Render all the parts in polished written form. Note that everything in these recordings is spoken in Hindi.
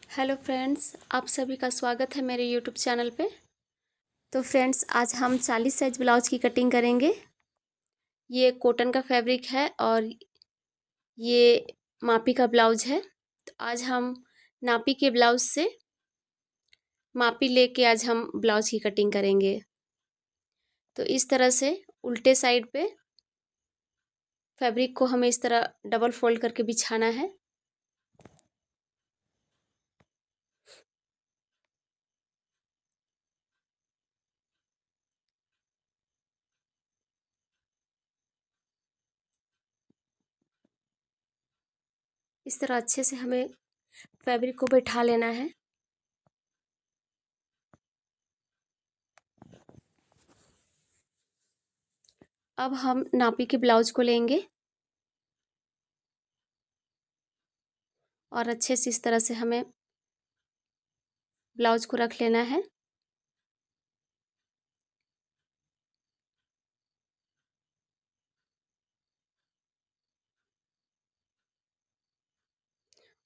हेलो फ्रेंड्स, आप सभी का स्वागत है मेरे यूट्यूब चैनल पे। तो फ्रेंड्स, आज हम 40 साइज ब्लाउज की कटिंग करेंगे। ये कॉटन का फैब्रिक है और ये मापी का ब्लाउज है। तो आज हम नापी के ब्लाउज से मापी लेके आज हम ब्लाउज की कटिंग करेंगे। तो इस तरह से उल्टे साइड पे फैब्रिक को हमें इस तरह डबल फोल्ड करके बिछाना है। इस तरह अच्छे से हमें फैब्रिक को बैठा लेना है। अब हम नापी के ब्लाउज को लेंगे और अच्छे से इस तरह से हमें ब्लाउज को रख लेना है।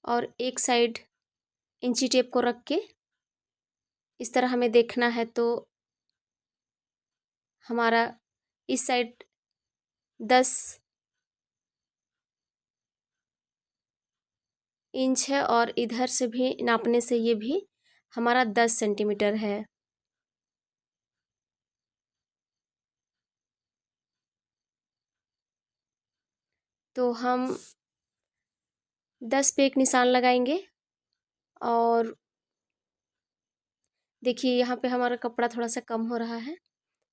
और एक साइड इंची टेप को रख के इस तरह हमें देखना है। तो हमारा इस साइड 10 इंच है और इधर से भी नापने से ये भी हमारा 10 सेंटीमीटर है। तो हम 10 पे एक निशान लगाएंगे और देखिए यहाँ पे हमारा कपड़ा थोड़ा सा कम हो रहा है,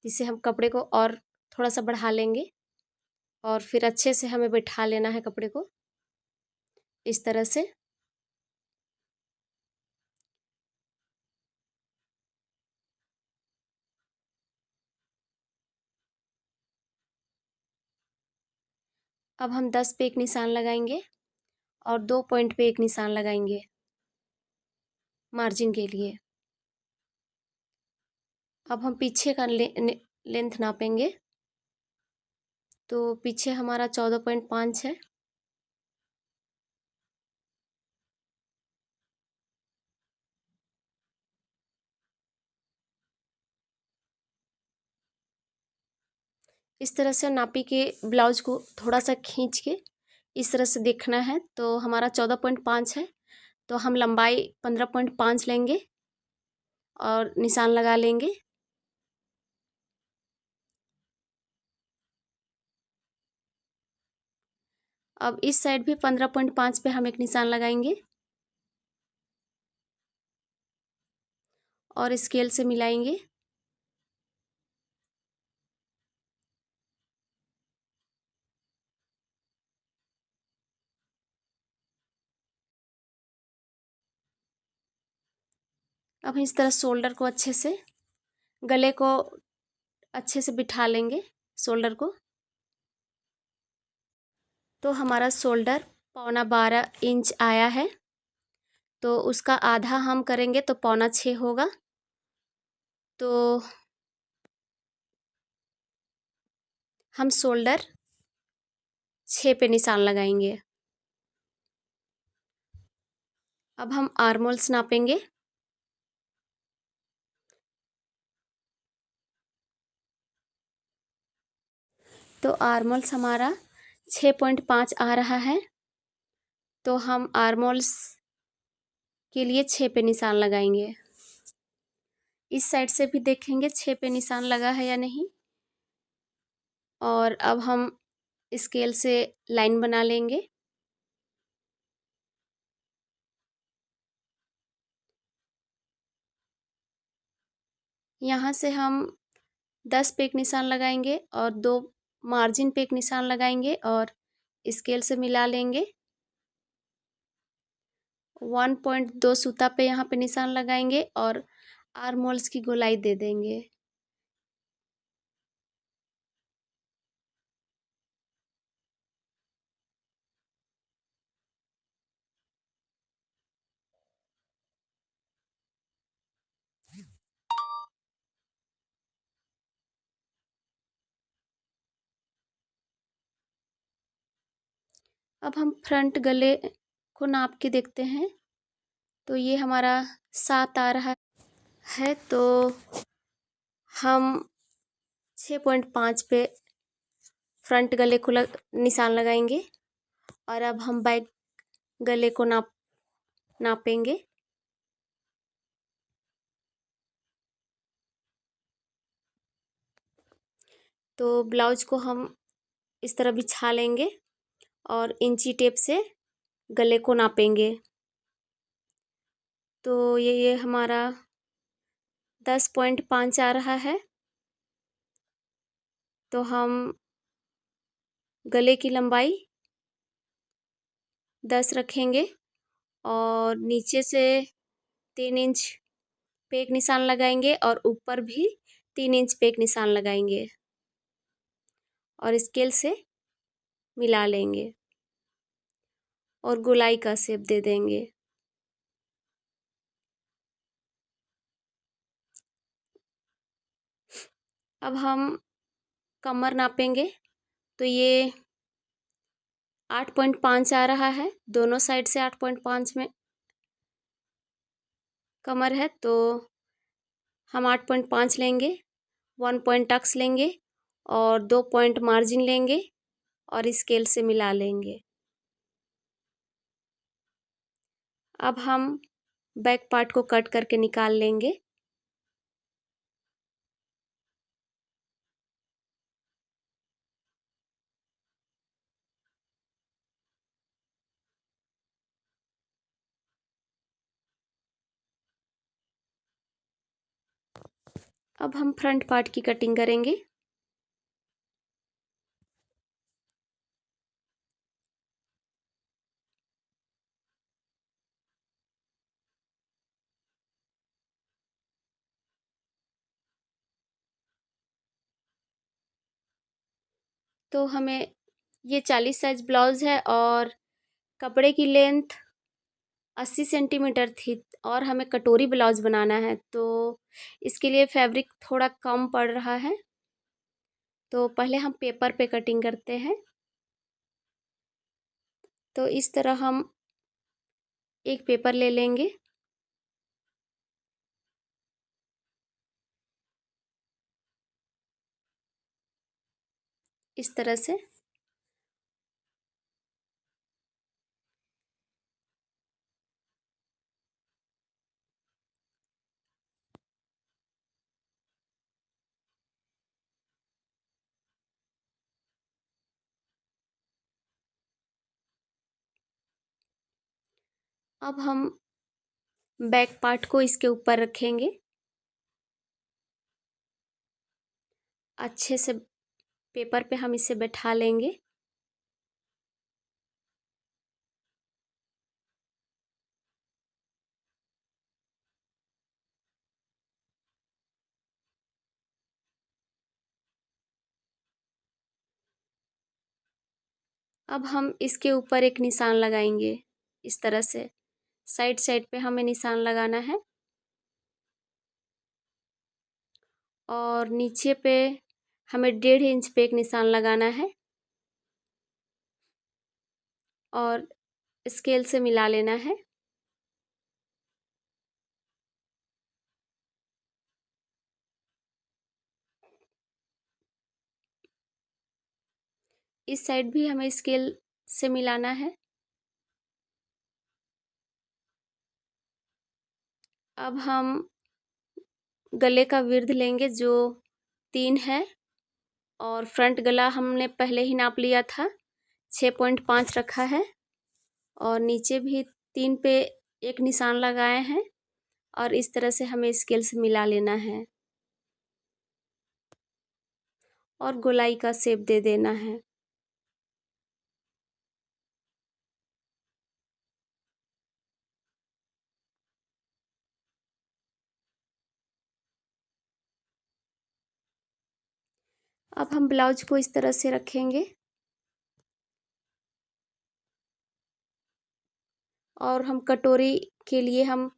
जिससे हम कपड़े को और थोड़ा सा बढ़ा लेंगे और फिर अच्छे से हमें बैठा लेना है कपड़े को इस तरह से। अब हम 10 पे एक निशान लगाएंगे और 2 पॉइंट पे एक निशान लगाएंगे मार्जिन के लिए। अब हम पीछे का लेंथ नापेंगे। तो पीछे हमारा 14.5 है। इस तरह से नापी के ब्लाउज को थोड़ा सा खींच के इस तरह से देखना है। तो हमारा 14.5 है, तो हम लंबाई 15.5 लेंगे और निशान लगा लेंगे। अब इस साइड भी 15.5 पे हम एक निशान लगाएंगे और स्केल से मिलाएंगे। अब इस तरह शोल्डर को अच्छे से, गले को अच्छे से बिठा लेंगे शोल्डर को। तो हमारा शोल्डर 12.25 इंच आया है, तो उसका आधा हम करेंगे तो 6.25 होगा। तो हम शोल्डर 6 पे निशान लगाएंगे। अब हम आर्मोल्स नापेंगे। तो आर्मोल्स हमारा 6.5 आ रहा है, तो हम आर्मोल्स के लिए 6 पे निशान लगाएंगे। इस साइड से भी देखेंगे 6 पे निशान लगा है या नहीं। और अब हम स्केल से लाइन बना लेंगे। यहाँ से हम 10 पे एक निशान लगाएंगे और 2 मार्जिन पे एक निशान लगाएंगे और स्केल से मिला लेंगे। 1.2 सूता पे यहाँ पे निशान लगाएंगे और आर्मोल्स की गोलाई दे देंगे। अब हम फ्रंट गले को नाप के देखते हैं। तो ये हमारा 7 आ रहा है, तो हम 6.5 पे फ्रंट गले को निशान लगाएंगे और अब हम बैक गले को नापेंगे। तो ब्लाउज को हम इस तरह बिछा लेंगे और इंची टेप से गले को नापेंगे। तो ये हमारा 10.5 आ रहा है। तो हम गले की लंबाई 10 रखेंगे और नीचे से 3 इंच पे एक निशान लगाएंगे और ऊपर भी 3 इंच पे एक निशान लगाएंगे और स्केल से मिला लेंगे और गोलाई का शेप दे देंगे। अब हम कमर नापेंगे। तो ये 8.5 आ रहा है, दोनों साइड से 8.5 में कमर है। तो हम 8.5 लेंगे, 1 पॉइंट टक्स लेंगे और 2 पॉइंट मार्जिन लेंगे और स्केल से मिला लेंगे। अब हम बैक पार्ट को कट करके निकाल लेंगे। अब हम फ्रंट पार्ट की कटिंग करेंगे। तो हमें ये 40 साइज ब्लाउज है और कपड़े की लेंथ 80 सेंटीमीटर थी और हमें कटोरी ब्लाउज बनाना है, तो इसके लिए फैब्रिक थोड़ा कम पड़ रहा है। तो पहले हम पेपर पे कटिंग करते हैं। तो इस तरह हम एक पेपर ले लेंगे। इस तरह से अब हम बैक पार्ट को इसके ऊपर रखेंगे। अच्छे से पेपर पे हम इसे बैठा लेंगे। अब हम इसके ऊपर एक निशान लगाएंगे। इस तरह से साइड साइड पे हमें निशान लगाना है और नीचे पे हमें 1.5 इंच पे एक निशान लगाना है और स्केल से मिला लेना है। इस साइड भी हमें स्केल से मिलाना है। अब हम गले का विड्थ लेंगे जो 3 है और फ्रंट गला हमने पहले ही नाप लिया था, 6.5 रखा है और नीचे भी 3 पे एक निशान लगाए हैं और इस तरह से हमें स्केल से मिला लेना है और गोलाई का शेप दे देना है। अब हम ब्लाउज को इस तरह से रखेंगे और हम कटोरी के लिए हम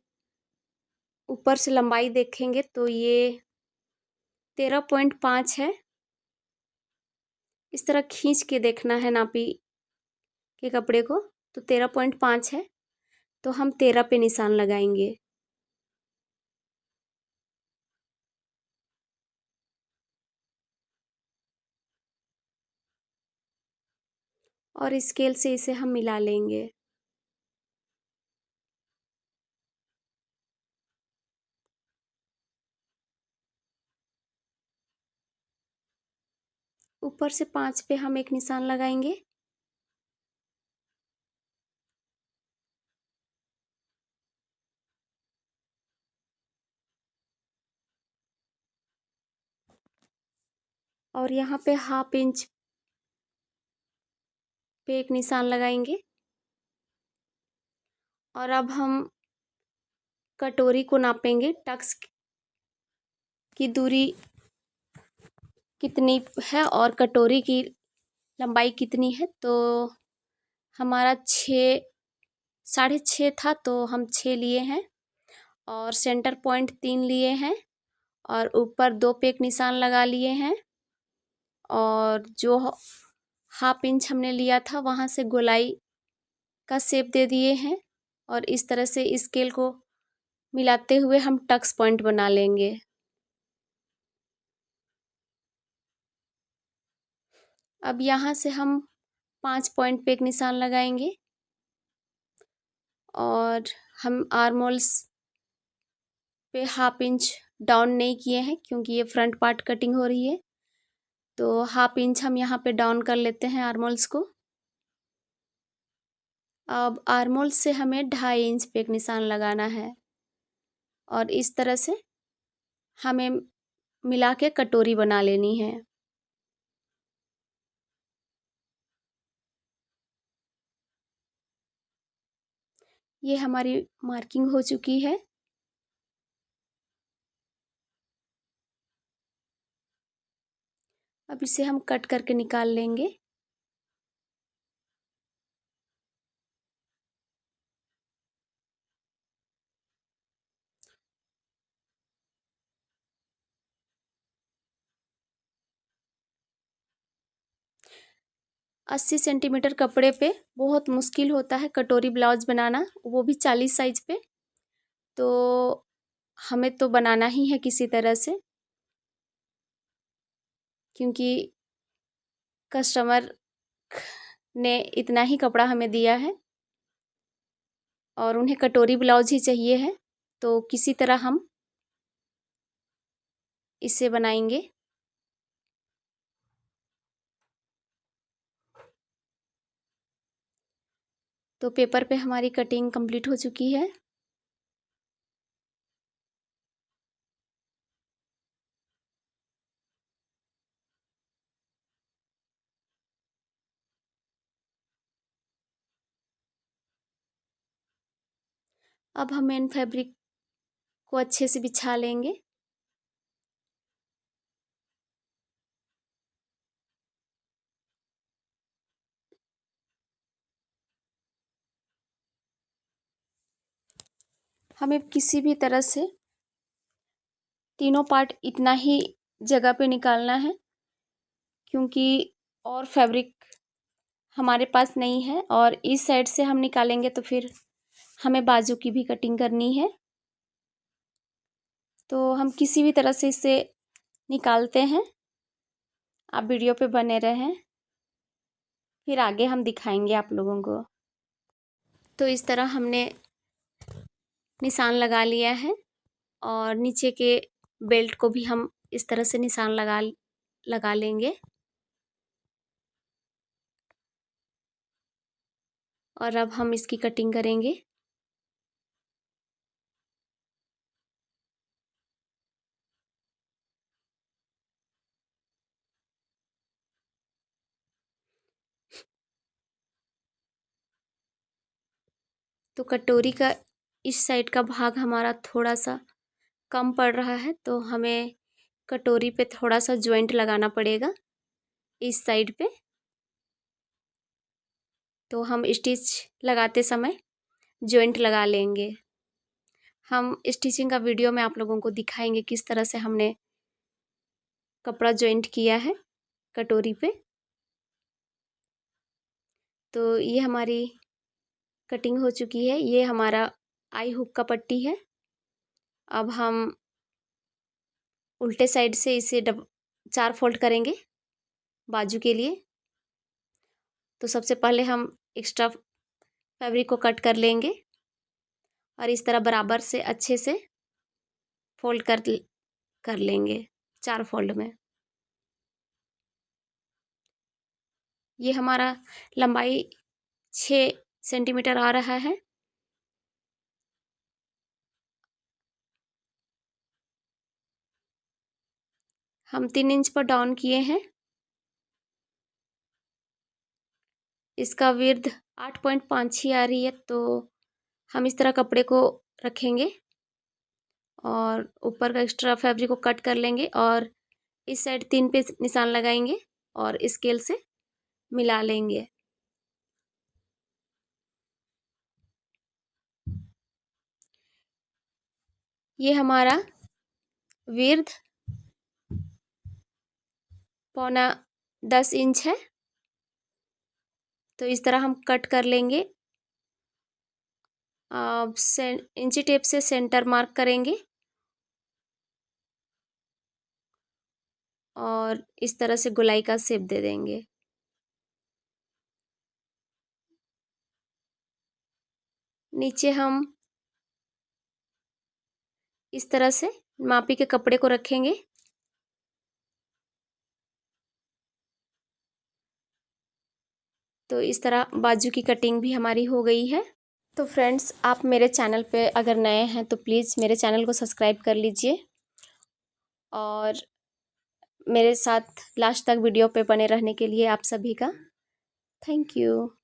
ऊपर से लंबाई देखेंगे तो ये 13.5 है। इस तरह खींच के देखना है नापी के कपड़े को, तो 13.5 है। तो हम 13 पे निशान लगाएंगे। और स्केल से इसे हम मिला लेंगे। ऊपर से 5 पे हम एक निशान लगाएंगे। और यहाँ पे 1/2 इंच पे एक निशान लगाएंगे। और अब हम कटोरी को नापेंगे, टक्स की दूरी कितनी है और कटोरी की लंबाई कितनी है। तो हमारा 6.5 था, तो हम 6 लिए हैं। और सेंटर पॉइंट 3 लिए हैं। और ऊपर 2 पे एक निशान लगा लिए हैं। और जो 1/2 इंच हमने लिया था वहाँ से गोलाई का शेप दे दिए हैं। और इस तरह से स्केल को मिलाते हुए हम टक्स पॉइंट बना लेंगे। अब यहाँ से हम 5 पॉइंट पे एक निशान लगाएंगे। और हम आर्म होल्स पे 1/2 इंच डाउन नहीं किए हैं, क्योंकि ये फ्रंट पार्ट कटिंग हो रही है। तो 1/2 इंच हम यहाँ पे डाउन कर लेते हैं आर्म होल्स को। अब आर्म होल्स से हमें 2.5 इंच पे एक निशान लगाना है। और इस तरह से हमें मिला के कटोरी बना लेनी है। ये हमारी मार्किंग हो चुकी है। अब इसे हम कट करके निकाल लेंगे। अस्सी सेंटीमीटर कपड़े पे बहुत मुश्किल होता है कटोरी ब्लाउज बनाना, वो भी 40 साइज पे। तो हमें तो बनाना ही है किसी तरह से, क्योंकि कस्टमर ने इतना ही कपड़ा हमें दिया है और उन्हें कटोरी ब्लाउज ही चाहिए है। तो किसी तरह हम इसे बनाएंगे। तो पेपर पे हमारी कटिंग कंप्लीट हो चुकी है। अब हम मेन फैब्रिक को अच्छे से बिछा लेंगे। हमें किसी भी तरह से तीनों पार्ट इतना ही जगह पे निकालना है, क्योंकि और फैब्रिक हमारे पास नहीं है। और इस साइड से हम निकालेंगे तो फिर हमें बाजू की भी कटिंग करनी है। तो हम किसी भी तरह से इसे निकालते हैं। आप वीडियो पे बने रहें, फिर आगे हम दिखाएंगे आप लोगों को। तो इस तरह हमने निशान लगा लिया है। और नीचे के बेल्ट को भी हम इस तरह से निशान लगा लेंगे। और अब हम इसकी कटिंग करेंगे। तो कटोरी का इस साइड का भाग हमारा थोड़ा सा कम पड़ रहा है, तो हमें कटोरी पे थोड़ा सा जॉइंट लगाना पड़ेगा इस साइड पे। तो हम स्टिच लगाते समय जॉइंट लगा लेंगे। हम स्टिचिंग का वीडियो में आप लोगों को दिखाएंगे किस तरह से हमने कपड़ा जॉइंट किया है कटोरी पे। तो ये हमारी कटिंग हो चुकी है। ये हमारा आई हुक का पट्टी है। अब हम उल्टे साइड से इसे 4 फोल्ड करेंगे बाजू के लिए। तो सबसे पहले हम एक्स्ट्रा फैब्रिक को कट कर लेंगे और इस तरह बराबर से अच्छे से फोल्ड कर लेंगे 4 फोल्ड में। ये हमारा लंबाई 6 सेंटीमीटर आ रहा है। हम 3 इंच पर डाउन किए हैं। इसका विड्थ 8.5 ही आ रही है। तो हम इस तरह कपड़े को रखेंगे और ऊपर का एक्स्ट्रा फैब्रिक को कट कर लेंगे और इस साइड 3 पे निशान लगाएंगे और स्केल से मिला लेंगे। ये हमारा विड्थ 9.25 इंच है। तो इस तरह हम कट कर लेंगे। इंची टेप से सेंटर मार्क करेंगे और इस तरह से गोलाई का शेप दे देंगे। नीचे हम इस तरह से मापी के कपड़े को रखेंगे। तो इस तरह बाजू की कटिंग भी हमारी हो गई है। तो फ्रेंड्स, आप मेरे चैनल पे अगर नए हैं तो प्लीज़ मेरे चैनल को सब्सक्राइब कर लीजिए और मेरे साथ लास्ट तक वीडियो पे बने रहने के लिए आप सभी का थैंक यू।